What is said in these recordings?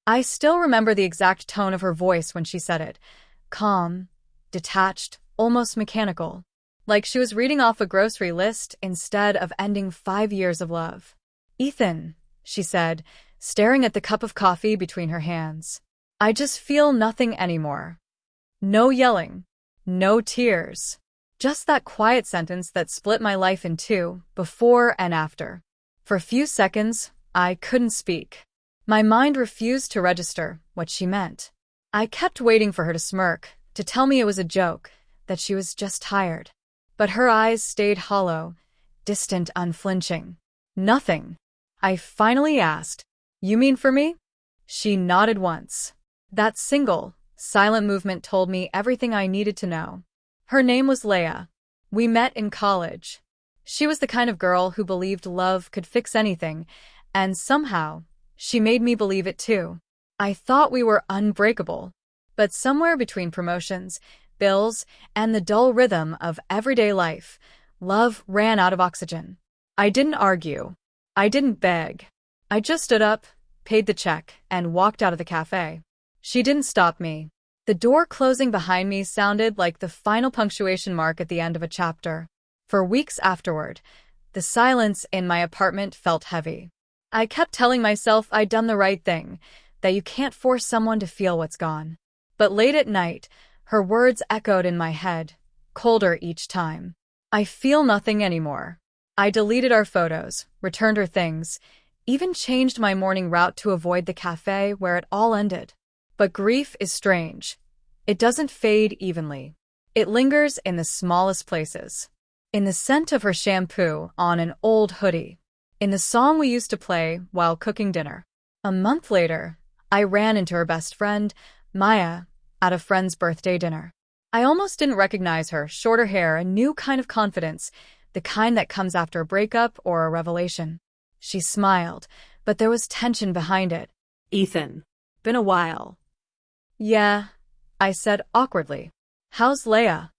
I still remember the exact tone of her voice when she said it. Calm, detached, almost mechanical. Like she was reading off a grocery list instead of ending 5 years of love. Ethan, she said, staring at the cup of coffee between her hands. I just feel nothing anymore. No yelling. No tears. Just that quiet sentence that split my life in two, before and after. For a few seconds, I couldn't speak. My mind refused to register what she meant. I kept waiting for her to smirk, to tell me it was a joke, that she was just tired. But her eyes stayed hollow, distant, unflinching. Nothing. I finally asked, "You mean for me?" She nodded once. That single, silent movement told me everything I needed to know. Her name was Leah. We met in college. She was the kind of girl who believed love could fix anything, and somehow, she made me believe it too. I thought we were unbreakable. But somewhere between promotions, bills, and the dull rhythm of everyday life, love ran out of oxygen. I didn't argue. I didn't beg. I just stood up, paid the check, and walked out of the cafe. She didn't stop me. The door closing behind me sounded like the final punctuation mark at the end of a chapter. For weeks afterward, the silence in my apartment felt heavy. I kept telling myself I'd done the right thing, that you can't force someone to feel what's gone. But late at night, her words echoed in my head, colder each time. I feel nothing anymore. I deleted our photos, returned her things, even changed my morning route to avoid the cafe where it all ended. But grief is strange. It doesn't fade evenly. It lingers in the smallest places. In the scent of her shampoo on an old hoodie. In the song we used to play while cooking dinner. A month later, I ran into her best friend, Maya, at a friend's birthday dinner. I almost didn't recognize her, shorter hair, a new kind of confidence, the kind that comes after a breakup or a revelation. She smiled, but there was tension behind it. Ethan. Been a while. Yeah, I said awkwardly. How's Leah?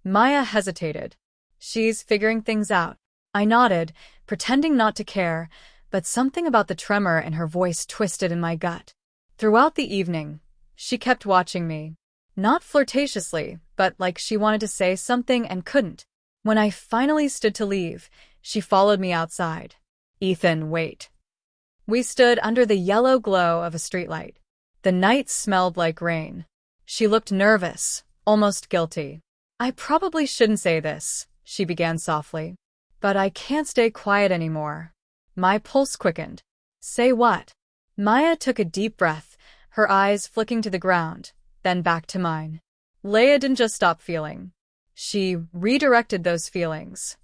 Maya hesitated. She's figuring things out. I nodded, pretending not to care, but something about the tremor in her voice twisted in my gut. Throughout the evening, she kept watching me. Not flirtatiously, but like she wanted to say something and couldn't. When I finally stood to leave, she followed me outside. Ethan, wait. We stood under the yellow glow of a streetlight. The night smelled like rain. She looked nervous, almost guilty. I probably shouldn't say this, she began softly. But I can't stay quiet anymore. My pulse quickened. Say what? Maya took a deep breath, her eyes flicking to the ground, then back to mine. Leah didn't just stop feeling. She redirected those feelings.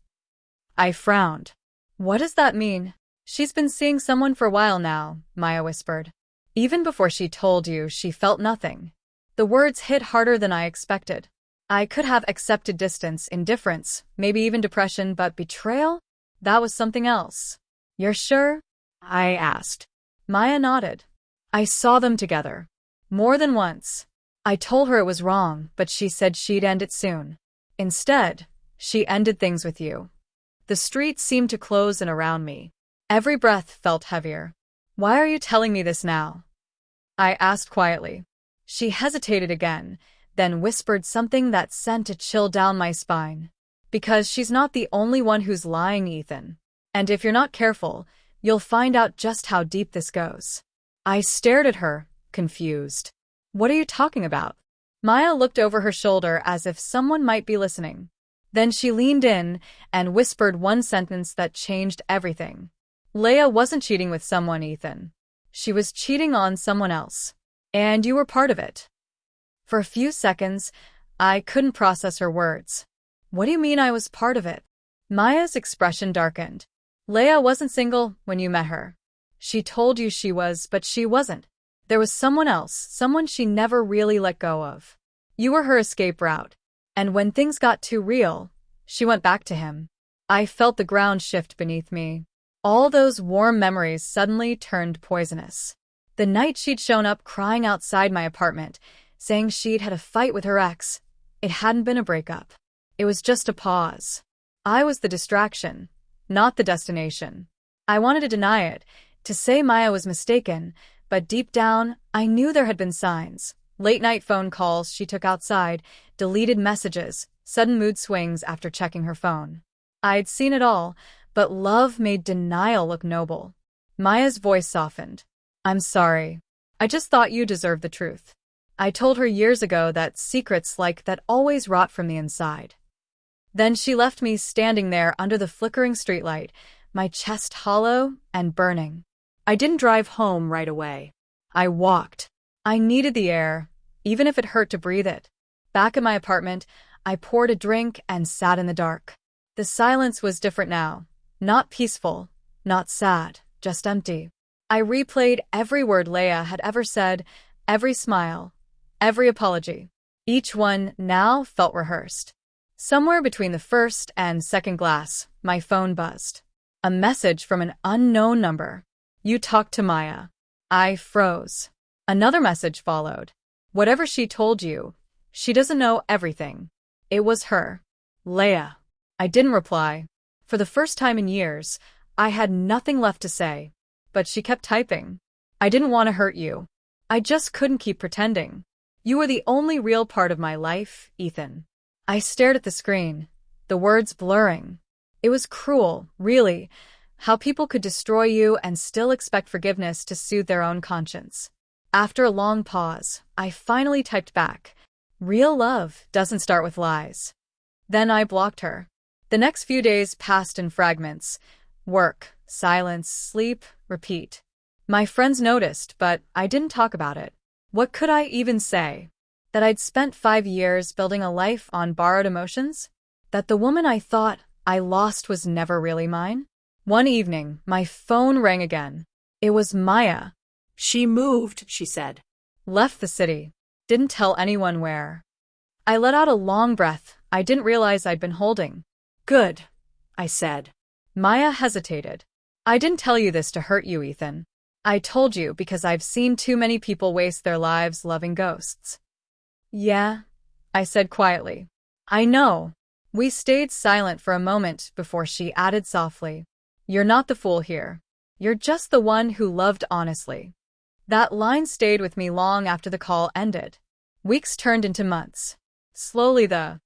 I frowned. What does that mean? She's been seeing someone for a while now, Maya whispered. Even before she told you, she felt nothing. The words hit harder than I expected. I could have accepted distance, indifference, maybe even depression, but betrayal? That was something else. You're sure? I asked. Maya nodded. I saw them together. More than once. I told her it was wrong, but she said she'd end it soon. Instead, she ended things with you. The street seemed to close in around me. Every breath felt heavier. Why are you telling me this now? I asked quietly. She hesitated again, then whispered something that sent a chill down my spine. Because she's not the only one who's lying, Ethan. And if you're not careful, you'll find out just how deep this goes. I stared at her, confused. What are you talking about? Maya looked over her shoulder as if someone might be listening. Then she leaned in and whispered one sentence that changed everything. Leah wasn't cheating with someone, Ethan. She was cheating on someone else. And you were part of it. For a few seconds, I couldn't process her words. What do you mean I was part of it? Maya's expression darkened. Leah wasn't single when you met her. She told you she was, but she wasn't. There was someone else, someone she never really let go of. You were her escape route. And when things got too real, she went back to him. I felt the ground shift beneath me. All those warm memories suddenly turned poisonous. The night she'd shown up crying outside my apartment, saying she'd had a fight with her ex. It hadn't been a breakup. It was just a pause. I was the distraction, not the destination. I wanted to deny it, to say Maya was mistaken, But deep down, I knew there had been signs. Late-night phone calls she took outside, deleted messages, sudden mood swings after checking her phone. I'd seen it all, but love made denial look noble. Maya's voice softened. I'm sorry. I just thought you deserved the truth. I told her years ago that secrets like that always rot from the inside. Then she left me standing there under the flickering streetlight, my chest hollow and burning. I didn't drive home right away. I walked. I needed the air, even if it hurt to breathe it. Back in my apartment, I poured a drink and sat in the dark. The silence was different now. Not peaceful, not sad, just empty. I replayed every word Leia had ever said, every smile, every apology. Each one now felt rehearsed. Somewhere between the first and second glass, my phone buzzed. A message from an unknown number. You talked to Maya. I froze. Another message followed. Whatever she told you, she doesn't know everything. It was her. Leia. I didn't reply. For the first time in years, I had nothing left to say. But she kept typing. I didn't want to hurt you. I just couldn't keep pretending. You were the only real part of my life, Ethan. I stared at the screen, the words blurring. It was cruel, really, how people could destroy you and still expect forgiveness to soothe their own conscience. After a long pause, I finally typed back, real love doesn't start with lies. Then I blocked her. The next few days passed in fragments. Work, silence, sleep, repeat. My friends noticed, but I didn't talk about it. What could I even say? That I'd spent 5 years building a life on borrowed emotions? That the woman I thought I lost was never really mine? One evening, my phone rang again. It was Maya. She moved, she said. Left the city. Didn't tell anyone where. I let out a long breath I didn't realize I'd been holding. Good, I said. Maya hesitated. I didn't tell you this to hurt you, Ethan. I told you because I've seen too many people waste their lives loving ghosts. Yeah, I said quietly. I know. We stayed silent for a moment before she added softly. You're not the fool here. You're just the one who loved honestly. That line stayed with me long after the call ended. Weeks turned into months. Slowly, the